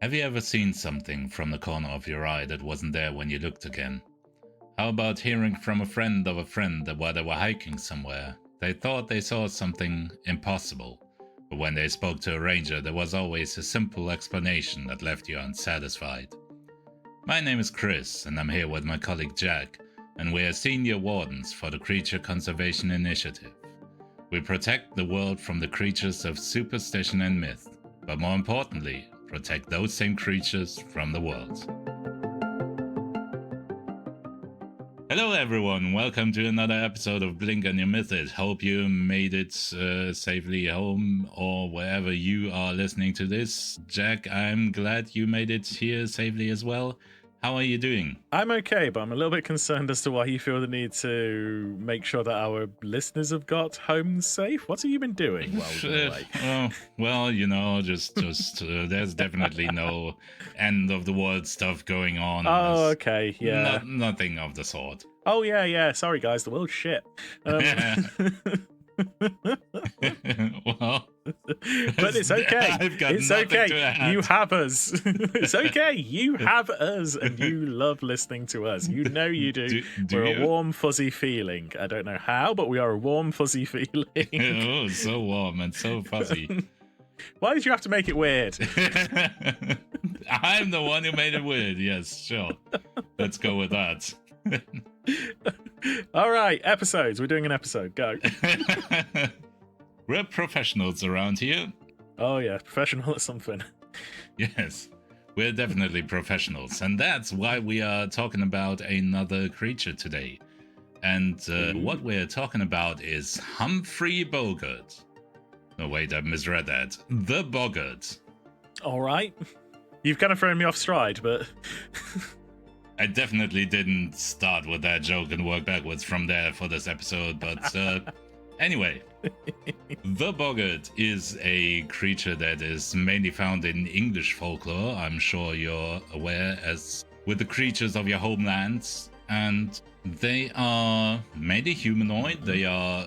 Have you ever seen something from the corner of your eye that wasn't there when you looked again? How about hearing from a friend of a friend that while they were hiking somewhere, they thought they saw something impossible, but when they spoke to a ranger, there was always a simple explanation that left you unsatisfied? My name is Chris, and I'm here with my colleague Jack, and we are senior wardens for the Creature Conservation Initiative. We protect the world from the creatures of superstition and myth, but more importantly, protect those same creatures from the world. Hello everyone, welcome to another episode of Blink and You Myth It. Hope you made it safely home or wherever you are listening to this. Jack, I'm glad you made it here safely as well. How are you doing? I'm okay, but I'm a little bit concerned as to why you feel the need to make sure that our listeners have got home safe. What have you been doing while we've been away? Well, you know, just there's definitely no end of the world stuff going on. Oh, okay, yeah. Nothing of the sort. Oh, yeah. Sorry, guys, the world's shit. Well, but it's okay. It's okay. You have us. It's okay. You have us, and you love listening to us. You know you do. We're a warm, fuzzy feeling. I don't know how, but we are a warm, fuzzy feeling. Oh, so warm and so fuzzy. Why did you have to make it weird? I'm the one who made it weird. Yes, sure. Let's go with that. All right, episodes. We're doing an episode. Go. We're professionals around here. Oh, yeah, professional at something. Yes, we're definitely professionals. And that's why we are talking about another creature today. And what we're talking about is Humphrey Boggart. No, wait, I misread that. The Boggart. All right. You've kind of thrown me off stride, but... I definitely didn't start with that joke and work backwards from there for this episode, but anyway. The Boggart is a creature that is mainly found in English folklore. I'm sure you're aware, as with the creatures of your homelands. And they are mainly humanoid. They are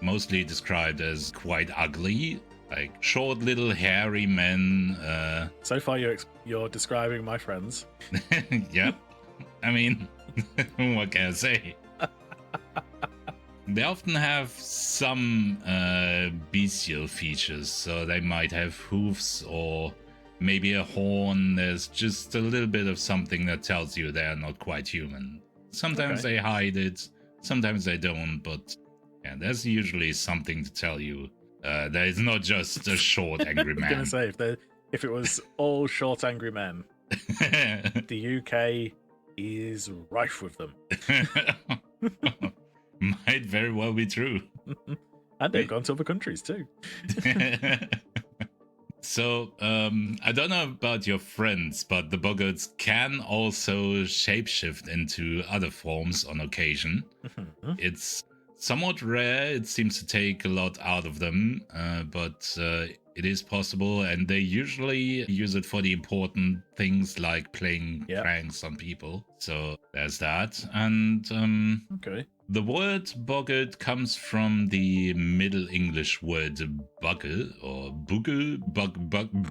mostly described as quite ugly, like short little hairy men. So far you're describing my friends. Yep. I mean, what can I say? They often have some bestial features, so they might have hoofs or maybe a horn. There's just a little bit of something that tells you they're not quite human. Sometimes they hide it, sometimes they don't, but yeah, there's usually something to tell you that it's not just a short, angry man. I was going to say, if it was all short, angry men, the UK is rife with them. Might very well be true. And they've gone to other countries too. So, I don't know about your friends, but the Boggarts can also shapeshift into other forms on occasion. It's somewhat rare. It seems to take a lot out of them, but it is possible, and they usually use it for the important things like playing pranks on people. So there's that. And the word Boggart comes from the Middle English word bugger or bugger,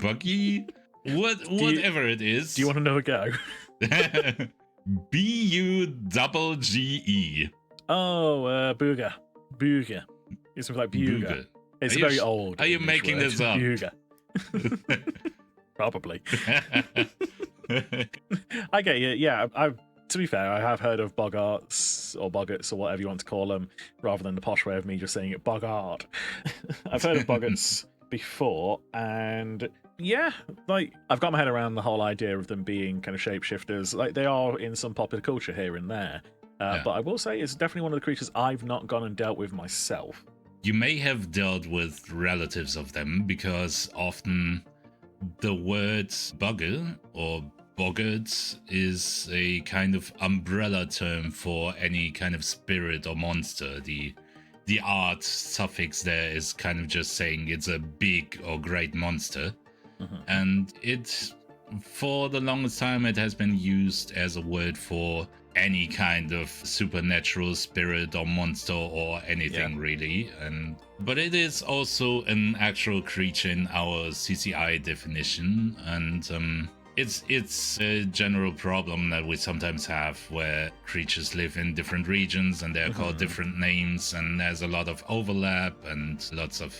buggy, whatever it is. Do you want to know a go? Bugge. Oh, booger. Booger. It's something like booger. It's very old. Are you making this up? Booger. Probably. I get you. Yeah, to be fair, I have heard of Boggarts or whatever you want to call them, rather than the posh way of me just saying it Boggart. I've heard of Boggarts before, and yeah, like I've got my head around the whole idea of them being kind of shapeshifters. Like they are in some popular culture here and there, but I will say it's definitely one of the creatures I've not gone and dealt with myself. You may have dealt with relatives of them, because often the word bugger or Boggart is a kind of umbrella term for any kind of spirit or monster. The art suffix there is kind of just saying it's a big or great monster. And it, for the longest time, it has been used as a word for any kind of supernatural spirit or monster or anything really. But it is also an actual creature in our CCI definition, and it's a general problem that we sometimes have where creatures live in different regions and they're called different names, and there's a lot of overlap and lots of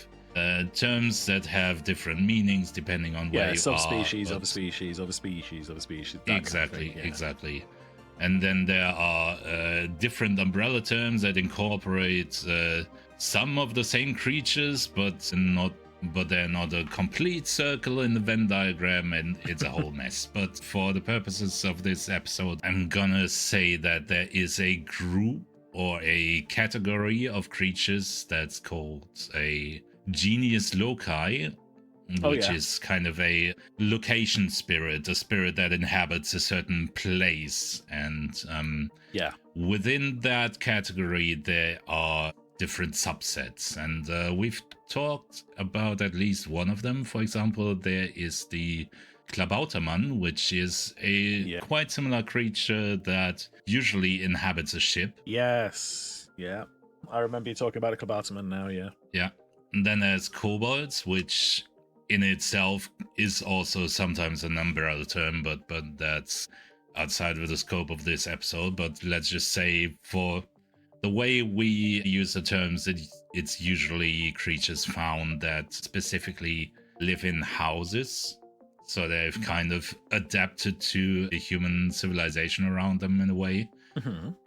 terms that have different meanings depending on where you subspecies are. of a species of a species of a species. Exactly, kind of thing, exactly. And then there are different umbrella terms that incorporate some of the same creatures, but they're not a complete circle in the Venn diagram, and it's a whole mess. But for the purposes of this episode, I'm gonna say that there is a group or a category of creatures that's called a genius loci, which is kind of a location spirit, a spirit that inhabits a certain place. And within that category, there are different subsets. And we've talked about at least one of them. For example, there is the Klabautermann, which is a quite similar creature that usually inhabits a ship. Yes. Yeah. I remember you talking about a Klabautermann now, yeah. Yeah. And then there's kobolds, which in itself is also sometimes an umbrella term, but that's outside of the scope of this episode. But let's just say for the way we use the terms, it's usually creatures found that specifically live in houses. So they've kind of adapted to the human civilization around them in a way.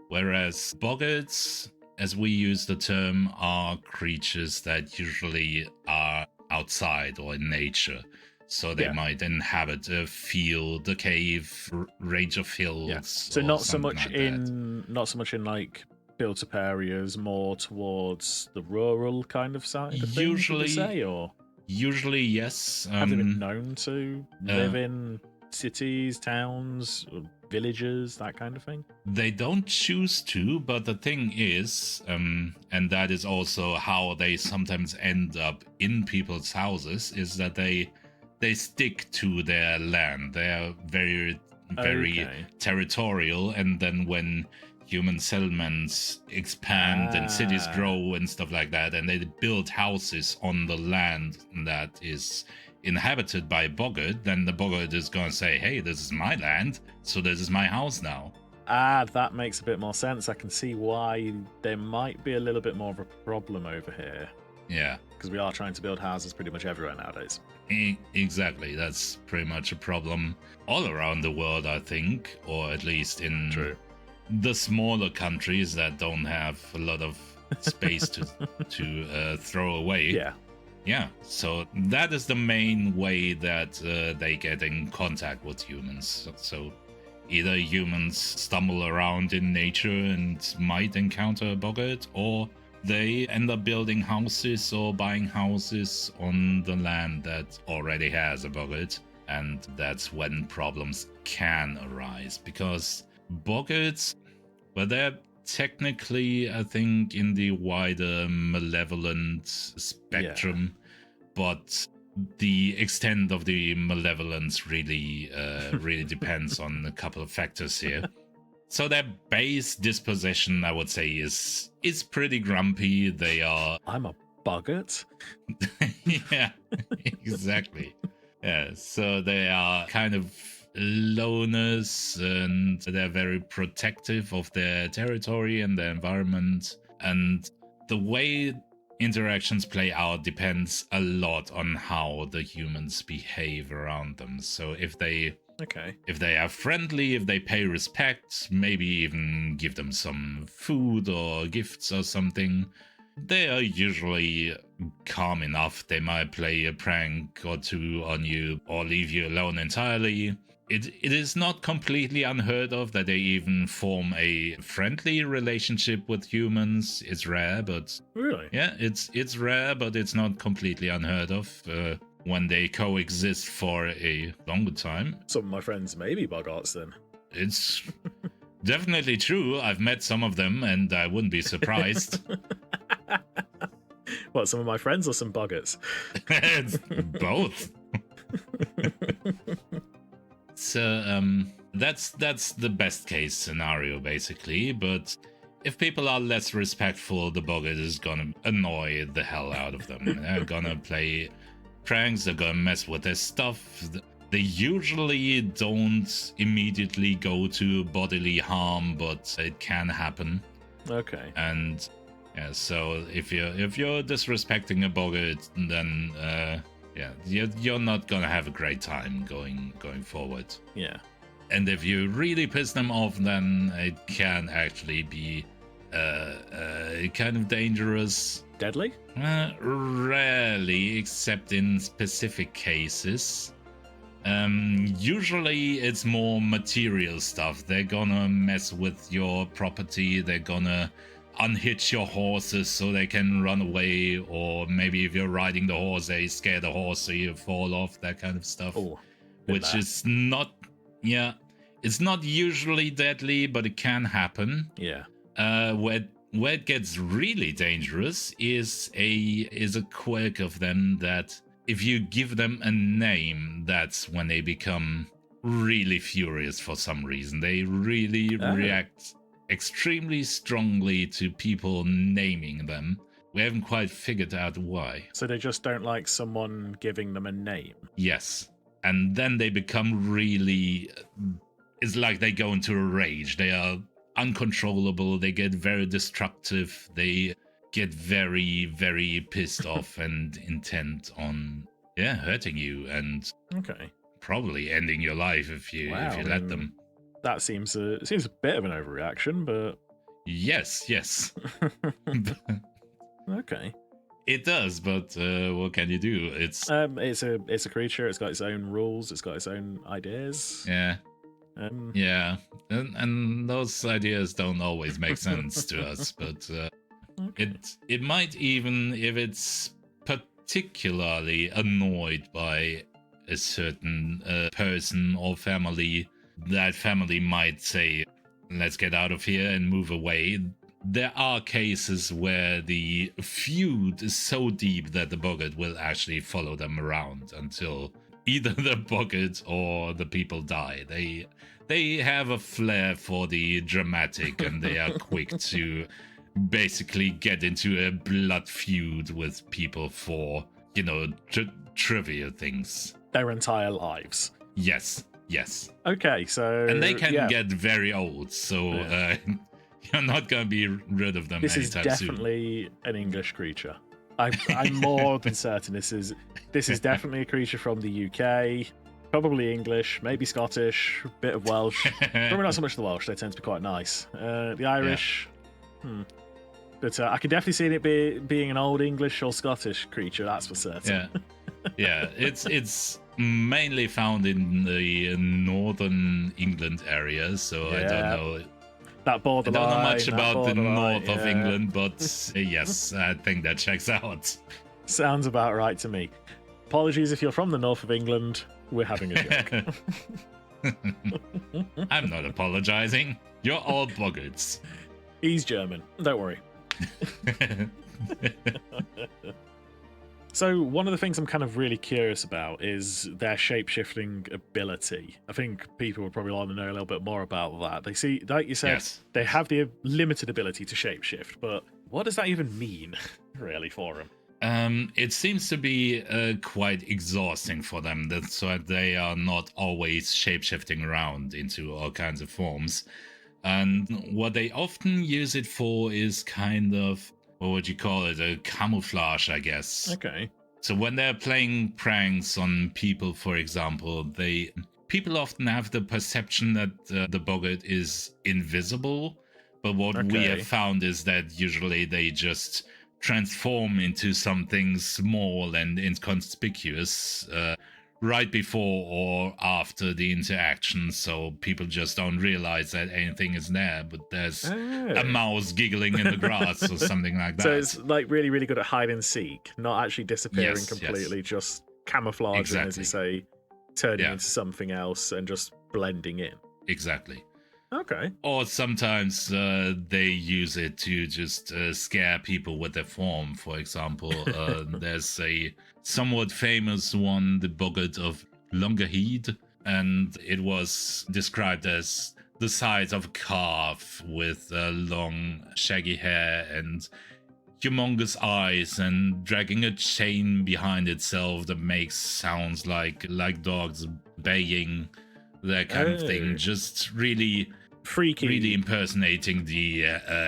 Whereas boggarts, as we use the term, are creatures that usually are outside or in nature. So they might inhabit a field, a cave, range of hills. Yeah. So not so much in like built-up areas, more towards the rural kind of side of things, would you say, or? Usually, yes. Have they been known to live in cities, towns, villages, that kind of thing? They don't choose to, but the thing is, and that is also how they sometimes end up in people's houses, is that they stick to their land. They are very, very territorial, and then when human settlements expand and cities grow and stuff like that, and they build houses on the land that is inhabited by boggart, then the boggart is going to say, hey, this is my land, so this is my house now. That makes a bit more sense. I can see why there might be a little bit more of a problem over here. Yeah. Because we are trying to build houses pretty much everywhere nowadays. Exactly. That's pretty much a problem all around the world, I think, or at least in the smaller countries that don't have a lot of space to throw away. Yeah, so that is the main way that they get in contact with humans. So either humans stumble around in nature and might encounter a boggart, or they end up building houses or buying houses on the land that already has a boggart. And that's when problems can arise, because boggarts, well, they're technically, I think, in the wider malevolent spectrum, but the extent of the malevolence really depends on a couple of factors here. So their base disposition, I would say, is pretty grumpy. They are... I'm a boggart? Yeah, exactly. Yeah, so they are kind of loners, and they're very protective of their territory and their environment. And the way interactions play out depends a lot on how the humans behave around them. So if they are friendly, if they pay respect, maybe even give them some food or gifts or something, they are usually calm enough. They might play a prank or two on you or leave you alone entirely. It is not completely unheard of that they even form a friendly relationship with humans. It's rare, but... Really? Yeah, it's rare, but it's not completely unheard of when they coexist for a longer time. Some of my friends may be boggarts then. It's definitely true. I've met some of them, and I wouldn't be surprised. What, some of my friends or some boggarts? It's both. So that's the best case scenario, basically. But if people are less respectful, the boggart is gonna annoy the hell out of them. They're gonna play pranks, they're gonna mess with their stuff. They usually don't immediately go to bodily harm, but it can happen. Okay. And yeah, so if you're disrespecting a boggart, then yeah, you're not gonna have a great time going forward. Yeah. And if you really piss them off, then it can actually be kind of dangerous. Deadly? Rarely, except in specific cases. Usually it's more material stuff. They're gonna mess with your property, they're gonna unhitch your horses so they can run away, or maybe if you're riding the horse, they scare the horse so you fall off, that kind of stuff. Oh, which is not, yeah, it's not usually deadly, but it can happen. Yeah. Where it gets really dangerous is a quirk of them that if you give them a name, that's when they become really furious for some reason. They really react extremely strongly to people naming them. We haven't quite figured out why. So they just don't like someone giving them a name? Yes. And then they become really... It's like they go into a rage. They are uncontrollable. They get very destructive. They get very, very pissed off and intent on, hurting you and probably ending your life if you let them. That seems a bit of an overreaction, but yes. Okay. It does, but what can you do? It's a creature. It's got its own rules. It's got its own ideas. Yeah. And those ideas don't always make sense to us, but it might, even if it's particularly annoyed by a certain person or family, that family might say, let's get out of here and move away. There are cases where the feud is so deep that the boggart will actually follow them around until either the boggart or the people die. They have a flair for the dramatic, and they are quick to basically get into a blood feud with people for, trivial things. Their entire lives. Yes. Okay, so... And they can get very old, so you're not going to be rid of them this anytime soon. This is definitely an English creature. I'm more than certain this is definitely a creature from the UK, probably English, maybe Scottish, bit of Welsh. Probably not so much the Welsh, they tend to be quite nice. The Irish, But I can definitely see it being an old English or Scottish creature, that's for certain. Yeah, it's mainly found in the northern England area, so I don't know. That borderline. I don't know much about the north of England, but yes, I think that checks out. Sounds about right to me. Apologies if you're from the north of England, we're having a joke. I'm not apologizing. You're all boggarts. He's German, don't worry. So one of the things I'm kind of really curious about is their shape-shifting ability. I think people would probably want to know a little bit more about that. They see, like you said, they have the limited ability to shapeshift, but what does that even mean, really, for them? It seems to be quite exhausting for them. That's why they are not always shapeshifting around into all kinds of forms. And what they often use it for is kind of, what would you call it? A camouflage, I guess. Okay. So when they're playing pranks on people, for example, people often have the perception that the boggart is invisible. But what we have found is that usually they just transform into something small and inconspicuous right before or after the interaction, so people just don't realize that anything is there, but there's a mouse giggling in the grass or something like that. So it's like really, really good at hide and seek, not actually disappearing completely, just camouflaging, as you say, turning into something else and just blending in. Exactly. Okay. Or sometimes they use it to just scare people with their form. For example, there's a somewhat famous one, the Boggart of Longerheed, and it was described as the size of a calf with long shaggy hair and humongous eyes and dragging a chain behind itself that makes sounds like dogs baying, that kind of thing. Just really freaky, really impersonating the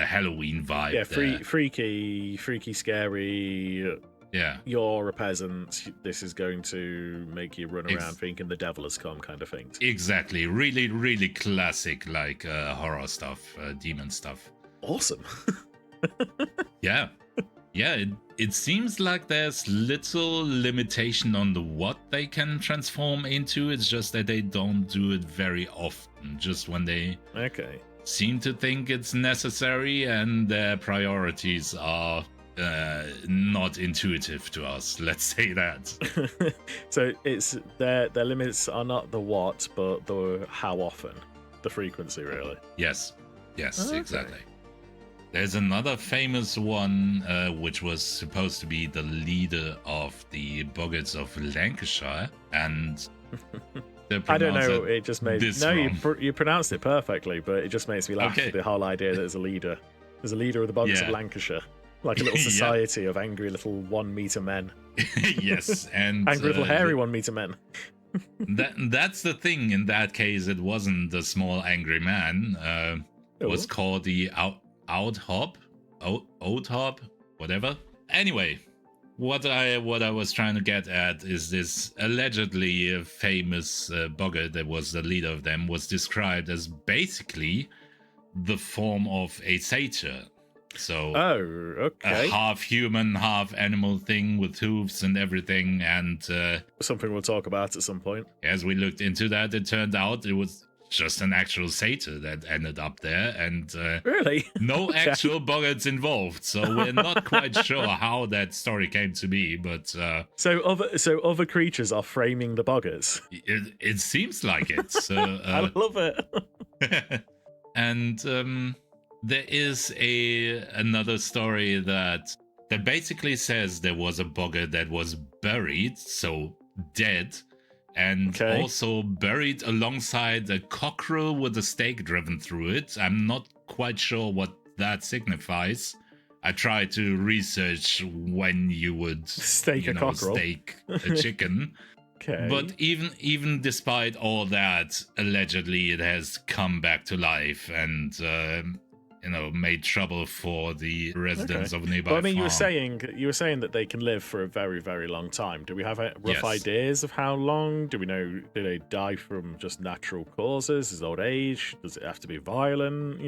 Halloween vibe. Yeah, there. freaky, scary. Yeah. You're a peasant. This is going to make you run around thinking the devil has come, kind of thing. Exactly. Really, really classic, like horror stuff, demon stuff. Awesome. Yeah. Yeah, it seems like there's little limitation on what they can transform into. It's just that they don't do it very often, just when they seem to think it's necessary, and their priorities are not intuitive to us, let's say that. So it's their limits are not the what, but the how often, the frequency, really. Yes, exactly. There's another famous one, which was supposed to be the leader of the Boggarts of Lancashire, and I don't know. It just made you pronounced it perfectly, but it just makes me laugh at the whole idea that there's a leader. There's a leader of the Boggarts of Lancashire, like a little society of angry little 1 meter men. Yes, and angry little hairy 1 meter men. That's the thing. In that case, it wasn't the small angry man. It was called the Oudhop, whatever. Anyway, what I was trying to get at is this allegedly famous Boggart that was the leader of them was described as basically the form of a satyr. So a half human, half animal thing with hooves and everything, and something we'll talk about at some point. As we looked into that, it turned out it was just an actual satyr that ended up there, and really no actual Boggarts involved. So we're not quite sure how that story came to be, but so other creatures are framing the Boggarts. It seems like it. So I love it. And there is another story that basically says there was a Boggart that was buried, so dead. And also buried alongside a cockerel with a stake driven through it. I'm not quite sure what that signifies. I tried to research when you would stake a cockerel, stake a chicken. But even despite all that, allegedly it has come back to life and made trouble for the residents of a nearby farm. I mean, farm. you were saying that they can live for a very, very long time. Do we have rough ideas of how long? Do we know? Do they die from just natural causes? Is old age? Does it have to be violent?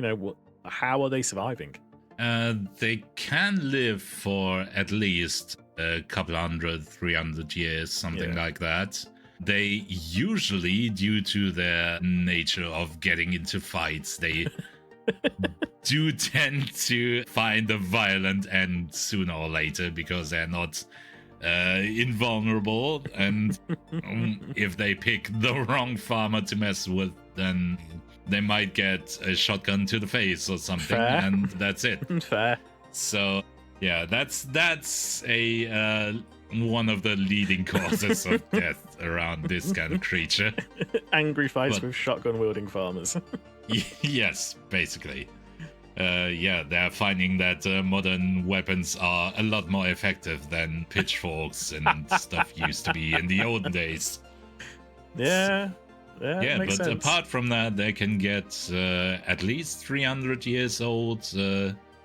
How are they surviving? They can live for at least a couple 300 years, something like that. They usually, due to their nature of getting into fights, they do tend to find a violent end sooner or later because they're not invulnerable, and if they pick the wrong farmer to mess with, then they might get a shotgun to the face or something. Fair. And that's it. Fair. So yeah, that's a one of the leading causes of death around this kind of creature. Angry fights with shotgun wielding farmers. Yes, basically. They're finding that modern weapons are a lot more effective than pitchforks and stuff used to be in the olden days. Yeah, but sense. Apart from that, they can get at least 300 years old,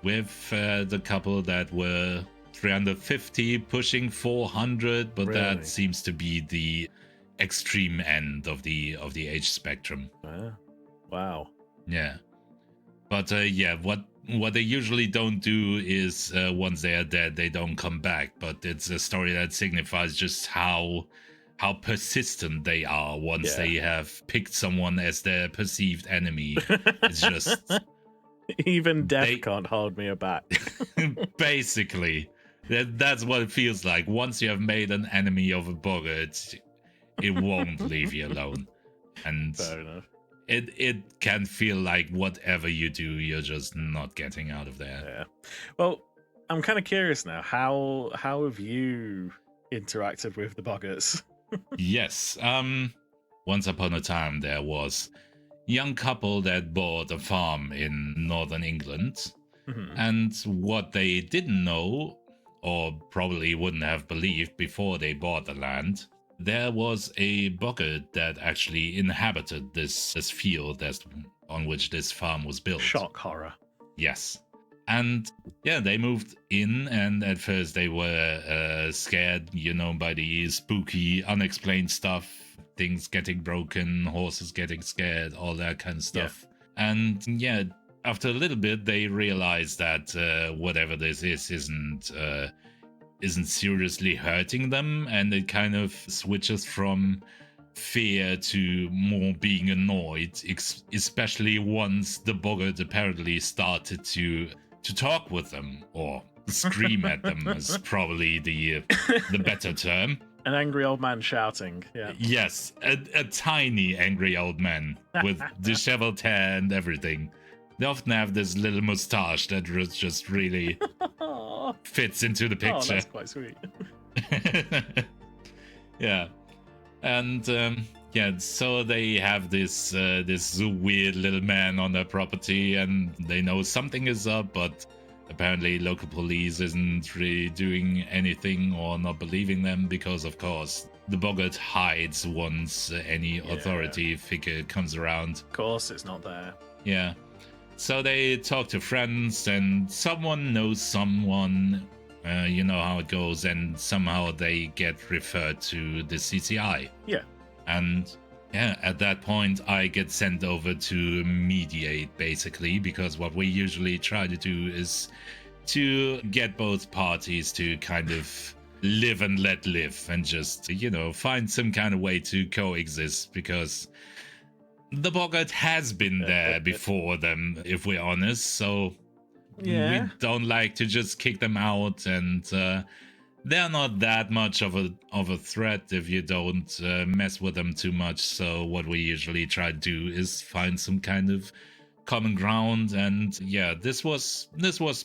with the couple that were 350, pushing 400, but really? That seems to be the extreme end of the age spectrum. Wow. Yeah. But what they usually don't do is once they are dead, they don't come back. But it's a story that signifies just how persistent they are once they have picked someone as their perceived enemy. It's just even death can't hold me back. Basically, that's what it feels like. Once you have made an enemy of a Boggart, it won't leave you alone. And fair enough. It can feel like whatever you do, you're just not getting out of there. Yeah. Well, I'm kind of curious now. How have you interacted with the Boggarts? Yes. Once upon a time, there was a young couple that bought a farm in northern England. Mm-hmm. And what they didn't know, or probably wouldn't have believed before they bought the land, there was a Boggart that actually inhabited this field on which this farm was built. Shock horror. Yes. And yeah, they moved in, and at first they were scared, by the spooky, unexplained stuff, things getting broken, horses getting scared, all that kind of stuff. Yeah. And yeah, after a little bit, they realized that whatever this isn't seriously hurting them, and it kind of switches from fear to more being annoyed, especially once the Boggart apparently started to talk with them, or scream at them is probably the better term. An angry old man shouting, yeah. Yes, a tiny angry old man with disheveled hair and everything. They often have this little mustache that just really fits into the picture. Oh, that's quite sweet. Yeah. And yeah, so they have this weird little man on their property, and they know something is up, but apparently local police isn't really doing anything or not believing them, because of course the Boggart hides once any authority figure comes around. Of course, it's not there. Yeah. So they talk to friends, and someone knows someone. You know how it goes, and somehow they get referred to the CCI. Yeah. And yeah, at that point, I get sent over to mediate, basically, because what we usually try to do is to get both parties to kind of live and let live, and just, find some kind of way to coexist, because the Boggart has been there before them, if we're honest, so... Yeah. We don't like to just kick them out, and they're not that much of a threat if you don't mess with them too much. So what we usually try to do is find some kind of common ground. And yeah, this was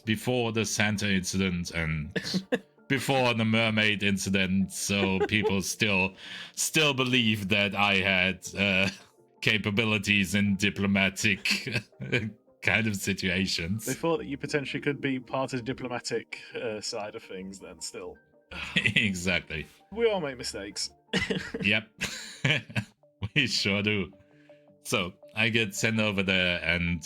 before the Santa incident and before the mermaid incident. So people still believe that I had capabilities in diplomatic kind of situations. They thought that you potentially could be part of the diplomatic side of things then still. Exactly. We all make mistakes. Yep. We sure do. So I get sent over there, and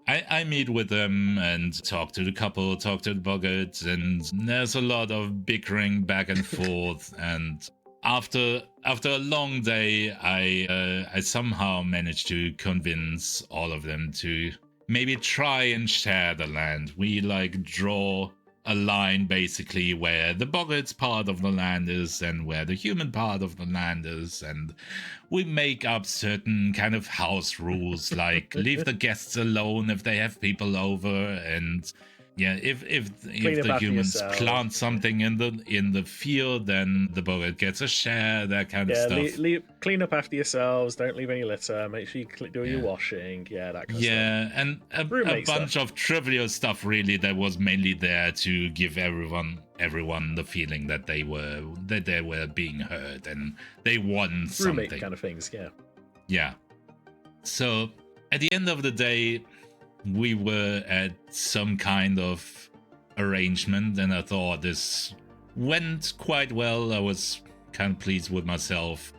I meet with them and talk to the couple, talk to the Boggart, and there's a lot of bickering back and forth. And after a long day, I somehow managed to convince all of them to maybe try and share the land. We draw a line basically where the Boggart's part of the land is and where the human part of the land is, and we make up certain kind of house rules, like leave the guests alone if they have people over, and yeah, if the humans plant something in the field, then the Boggart gets a share, that kind of stuff. Clean up after yourselves. Don't leave any litter. Make sure you do your washing. Yeah, that kind of stuff. Yeah, and a bunch of trivial stuff, really, that was mainly there to give everyone the feeling that they were being heard and they won something. Roommate kind of things. Yeah. Yeah. So at the end of the day, we were at some kind of arrangement, and I thought this went quite well. I was kind of pleased with myself.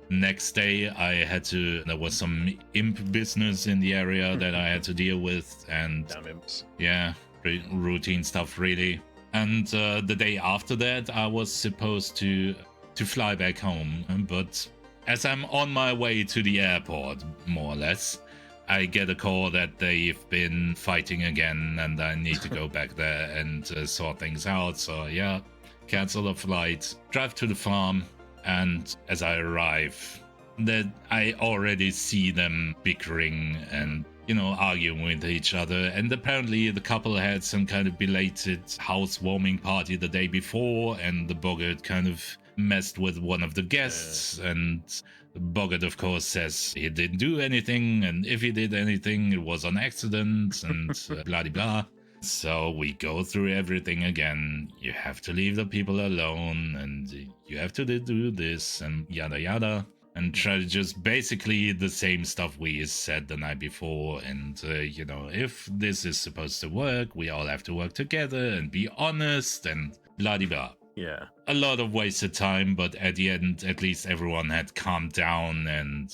Next day, there was some imp business in the area that I had to deal with, and damn imps. Yeah, routine stuff, really. And the day after that, I was supposed to fly back home, but as I'm on my way to the airport, more or less, I get a call that they've been fighting again, and I need to go back there and sort things out. So yeah, cancel the flight, drive to the farm, and as I arrive, I already see them bickering and, arguing with each other. And apparently the couple had some kind of belated housewarming party the day before, and the Boggart kind of messed with one of the guests, and Boggart, of course, says he didn't do anything, and if he did anything, it was on accident, and blah de blah. So we go through everything again. You have to leave the people alone, and you have to do this, and yada yada, and try to just basically the same stuff we said the night before. And if this is supposed to work, we all have to work together and be honest, and blah de blah. Yeah. A lot of wasted time, but at the end, at least everyone had calmed down and,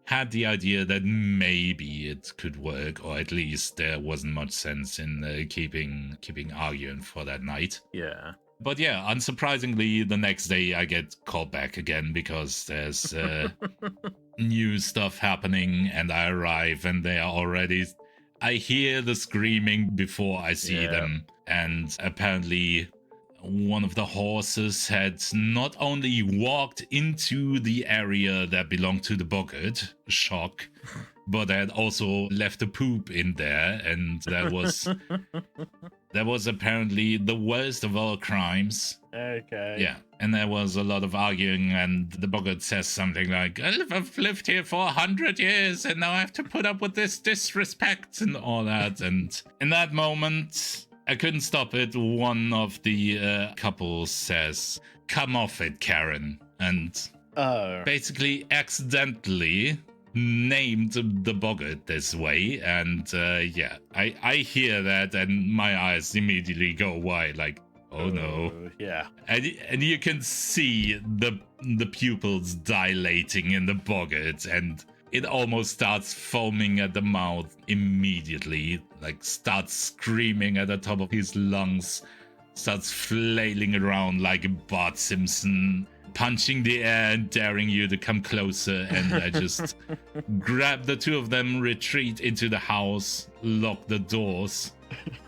had the idea that maybe it could work, or at least there wasn't much sense in keeping arguing for that night. Yeah. But yeah, unsurprisingly, the next day I get called back again because there's new stuff happening, and I arrive and they are already. I hear the screaming before I see them, and apparently one of the horses had not only walked into the area that belonged to the Boggart, shock, but had also left a poop in there, and that was apparently the worst of all crimes. Okay. Yeah, and there was a lot of arguing, and the Boggart says something like, I've lived here for 100 years, and now I have to put up with this disrespect and all that. And in that moment, I couldn't stop it. One of the couple says, come off it, Karen. And basically accidentally named the Boggart this way. And I hear that and my eyes immediately go wide, like, oh no. Yeah. And you can see the pupils dilating in the Boggart, and it almost starts foaming at the mouth immediately, like starts screaming at the top of his lungs, starts flailing around like Bart Simpson, punching the air and daring you to come closer. And I just grab the two of them, retreat into the house, lock the doors.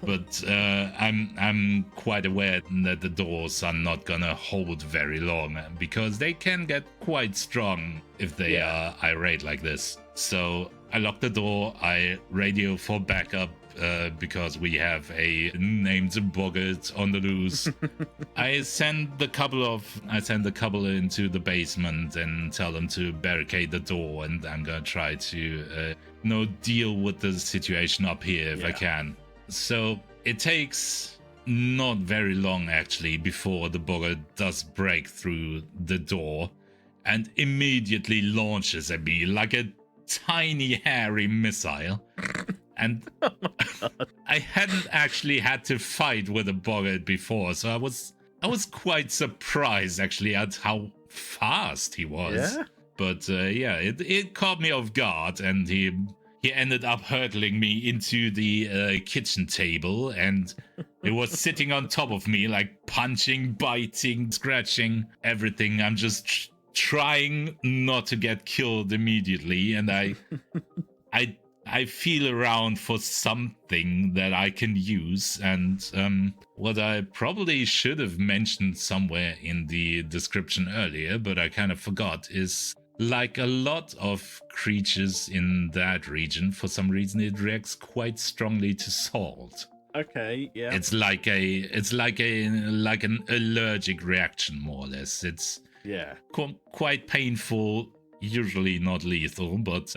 But I'm quite aware that the doors are not gonna hold very long, because they can get quite strong if they are irate like this. So I lock the door, I radio for backup, because we have a named Boggart on the loose. I send the couple into the basement and tell them to barricade the door, and I'm gonna try to deal with the situation up here if I can. So it takes not very long actually before the Boggart does break through the door and immediately launches at me like a tiny hairy missile. And I hadn't actually had to fight with a Boggart before, so I was quite surprised actually at how fast he was. Yeah? But it caught me off guard, and he ended up hurtling me into the kitchen table, and it was sitting on top of me, like punching, biting, scratching, everything. I'm just trying not to get killed immediately, and I feel around for something that I can use, and what I probably should have mentioned somewhere in the description earlier, but I kind of forgot, is like a lot of creatures in that region, for some reason it reacts quite strongly to salt. Okay, yeah. It's like an allergic reaction, more or less. It's quite painful, usually not lethal, but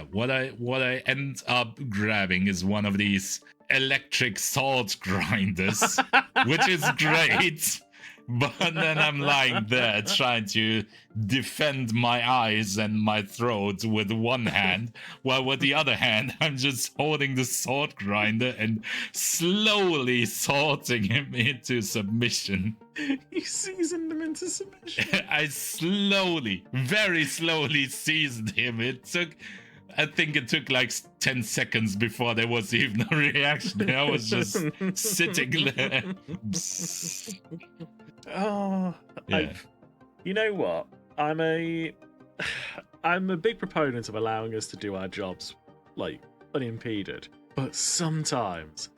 what I end up grabbing is one of these electric salt grinders, which is great. But then I'm lying there trying to defend my eyes and my throat with one hand, while with the other hand, I'm just holding the salt grinder and slowly salting him into submission. You seasoned him into submission? I very slowly seasoned him. I think it took like 10 seconds before there was even a reaction. I was just sitting there. Oh, yeah. You know what? I'm a big proponent of allowing us to do our jobs like unimpeded, but sometimes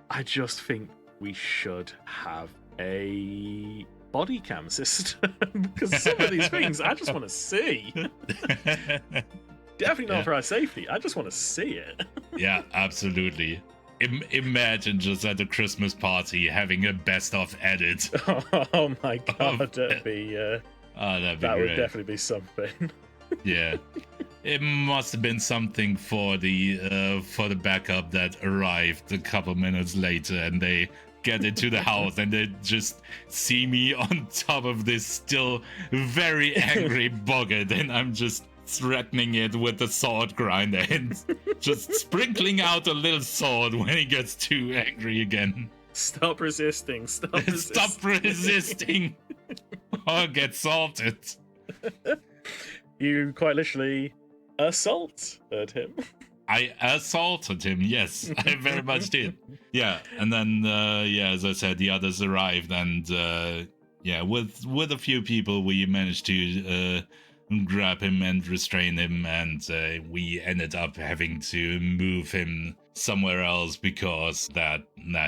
I just think we should have a body cam system because some of these things I just want to see. Definitely not for our safety. I just want to see it. Yeah, absolutely. Imagine just at a Christmas party having a best of edit. Oh my god, that'd be that'd be that great. would definitely be something. Yeah, it must have been something for the backup that arrived a couple minutes later, and they get into the house and they just see me on top of this still very angry Boggart, and I'm just threatening it with the sword grinder and just sprinkling out a little sword when he gets too angry again. Stop resisting. Stop resisting. Stop resisting or get salted. You quite literally assaulted him. I assaulted him, yes, I very much did. Yeah, and then, as I said, the others arrived, and, with a few people, we managed to grab him and restrain him, and we ended up having to move him somewhere else because that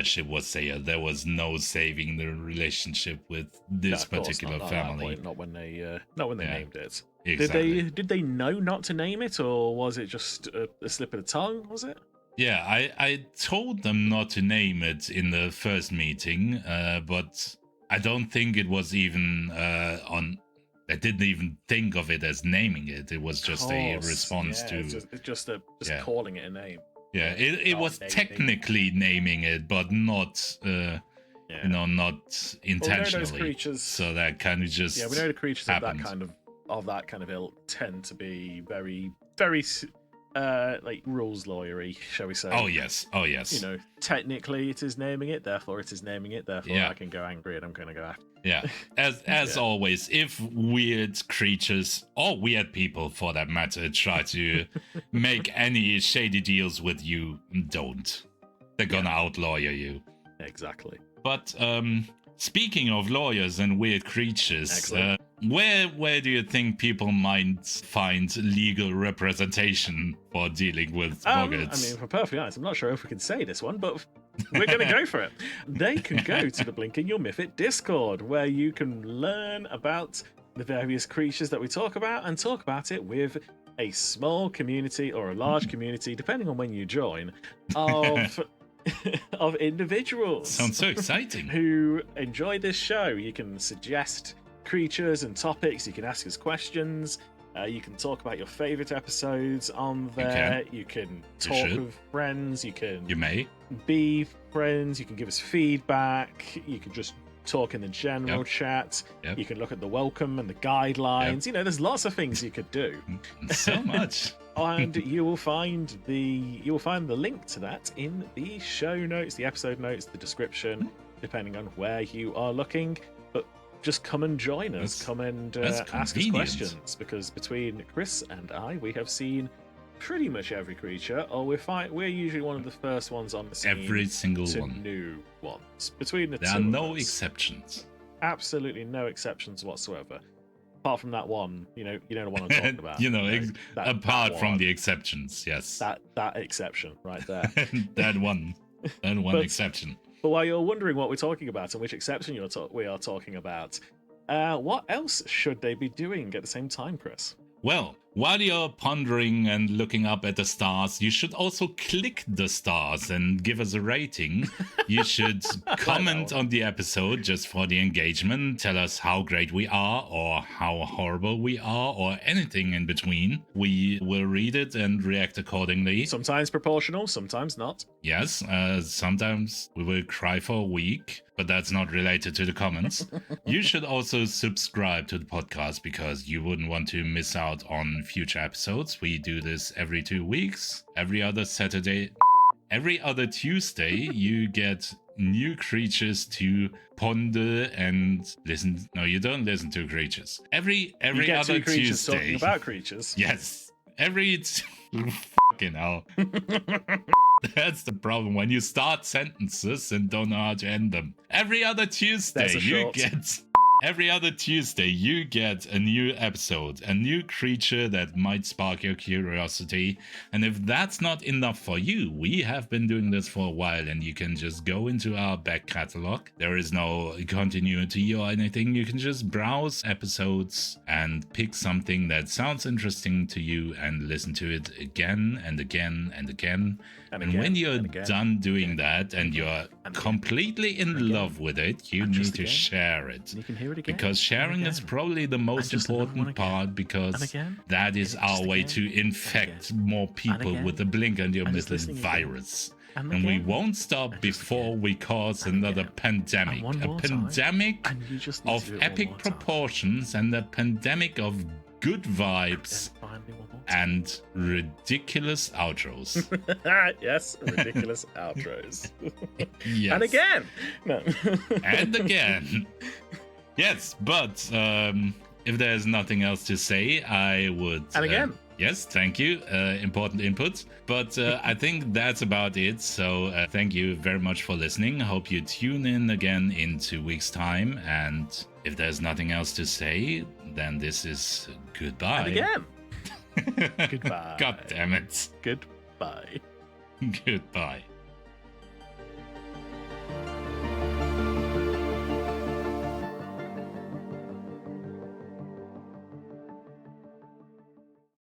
ship was sailed. There was no saving the relationship with this particular family. Not when they named it. Exactly. Did they know not to name it, or was it just a slip of the tongue? Was it? Yeah, I told them not to name it in the first meeting, but I don't think it was even on. I didn't even think of it as naming it. It was just a response to. It's just calling it a name. Yeah, it was technically naming it, but not. Not intentionally. So that kind of just. Yeah, we know the creatures happened. of that kind of ilk tend to be very, very like rules lawyery, shall we say? Oh yes. You know, technically it is naming it, therefore it is naming it, therefore I can go angry and I'm going to go after. Yeah, as always, if weird creatures or weird people, for that matter, try to make any shady deals with you, don't. They're gonna outlawyer you. Exactly. But speaking of lawyers and weird creatures, where do you think people might find legal representation for dealing with boggarts? I mean, if we're perfectly honest, I'm not sure if we can say this one, but we're going to go for it. They can go to the Blinking Your Myth It Discord, where you can learn about the various creatures that we talk about and talk about it with a small community or a large community, depending on when you join, of of individuals. Sounds so exciting. Who enjoy this show. You can suggest creatures and topics. You can ask us questions. You can talk about your favorite episodes on there. You can talk with friends. You may be friends. You can give us feedback. You can just talk in the general chat. You can look at the welcome and the guidelines. You know, there's lots of things you could do. So much. And you will find the link to that in the show notes, the episode notes, the description, depending on where you are looking. But just come and join us. Come and ask us questions, because between Chris and I, we have seen pretty much every creature, or we're usually one of the first ones on the scene. Every single one. New ones. Between the two. There are no exceptions. Absolutely no exceptions whatsoever. Apart from that one, you know the one I'm talking about. Apart from the exceptions, yes. That exception right there. that one exception. But while you're wondering what we're talking about and which exception we are talking about, what else should they be doing at the same time, Chris? Well, while you're pondering and looking up at the stars, you should also click the stars and give us a rating. You should comment on the episode just for the engagement. Tell us how great we are or how horrible we are or anything in between. We will read it and react accordingly. Sometimes proportional, sometimes not. Yes, sometimes we will cry for a week, but that's not related to the comments. You should also subscribe to the podcast because you wouldn't want to miss out on future episodes. We do this every 2 weeks. Every other Tuesday, you get new creatures to ponder and listen. No, you don't listen to creatures. Every other Tuesday. Talking about creatures. Yes. Fucking hell. That's the problem when you start sentences and don't know how to end them. Every other Tuesday, you get a new episode, a new creature that might spark your curiosity. And if that's not enough for you, we have been doing this for a while, and you can just go into our back catalog. There is no continuity or anything. You can just browse episodes and pick something that sounds interesting to you and listen to it again and again and again. And when you're done doing that and you're completely in love with it, you need to share it. You can hear it again. Because sharing is probably the most important part, because that is our way to infect more people with the Blink and Your Myth It virus. And we won't stop before we cause another pandemic. A pandemic of epic proportions and a pandemic of good vibes and ridiculous outros. Yes, ridiculous outros. Yes. And again. No. And again. Yes, but if there's nothing else to say, I would. And again. Yes, thank you. Important input. But I think that's about it. So thank you very much for listening. Hope you tune in again in 2 weeks' time. And if there's nothing else to say, then this is goodbye. And again. Goodbye. God damn it. Goodbye. Goodbye.